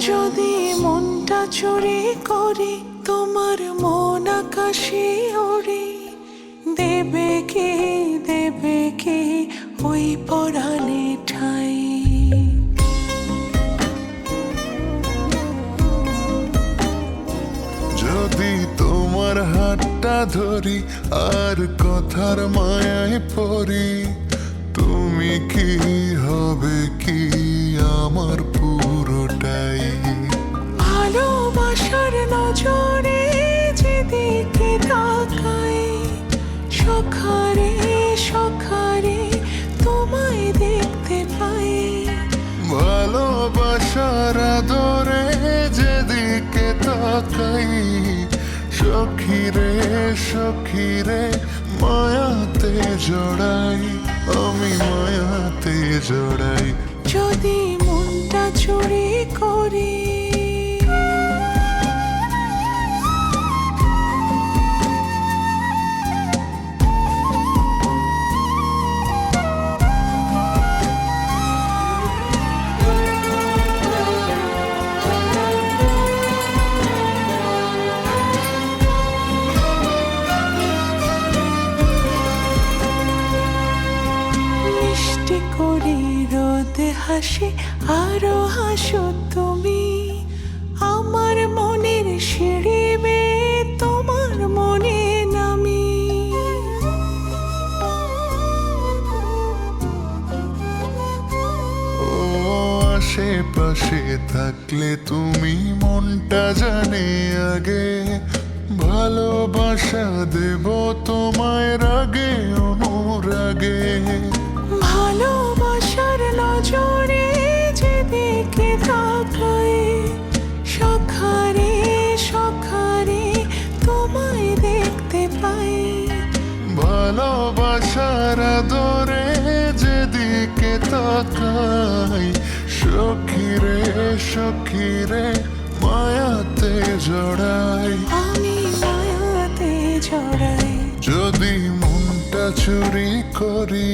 যদি মনটা চুরি করি তোমার মন আকাশে ওড়ে, দেবে কি ওই পরাণে ঠাই। যদি তোমার হাতটা ধরি আর কথার মায়ায় পড়ি, তুমি কি হবে কি আমার পুরোটাই। ভালোবাসার নজরে যেদিকে তাকাই, সখারে সখারে তোমায় দেখতে পাই। ভালোবাসার আদরে যেদিকে তাকাই, সখিরে সখিরে মায়াতে জড়াই, আমি মায়াতে জড়াই। যদি মনটা চুরি করি করি রোদে হাসি, আরো হাসো তুমি। আমার মনের সিঁড়ি বেয়ে তোমার মনে নামি। ও আশেপাশে থাকলে তুমি মনটা জানে আগে, ভালোবাসা দেব তোমায় রাগে অনুরাগে। ভালোবাসার নজরে যেদিকে তাকাই, সখারে সখারে তোমায় দেখতে পাই। ভালোবাসার আদরে যেদিকে তাকাই, সখিরে সখিরে মায়াতে জড়াই, আমি মায়াতে জড়াই। যদি মনটা চুরি করি।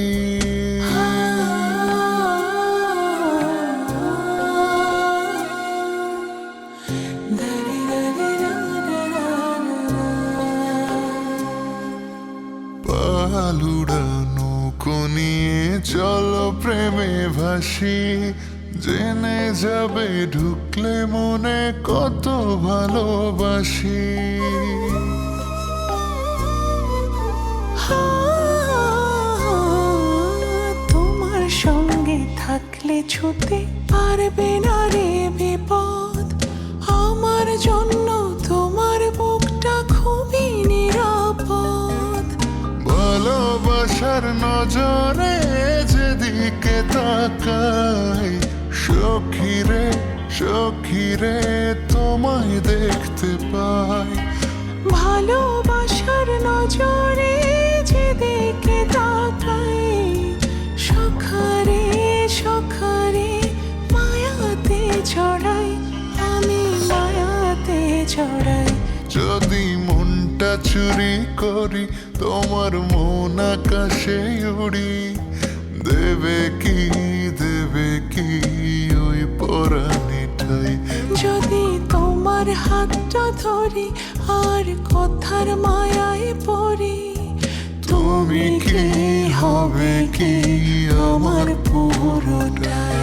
পালুড়ানো নিয়ে চলো প্রেমে ভাসি, জেনে যাবে ঢুকলে মনে কত ভালোবাসি। তোমার সঙ্গে থাকলে ছুতে পারবে না রে বিপদ, আমার জন্য তোমার বুকটা খুবই নিরাপদ। ভালোবাসার নজরে যেদিকে তাকাই, সখিরে সখিরে তোমায় দেখতে পাই। ভালোবাসার নজরে যেদিকে তাকাই, সখারে সখারে মায়াতে জড়াই, আমি মায়াতে জড়াই। যদি মনটা চুরি করি তোমার মন আকাশে উড়ি, দেবে কি ওই পরাণে ঠাই। যদি তোমার হাতটা ধরি আর কথার মায়ায় পড়ি, তুমি কি হবে কি আমার পুরোটাই।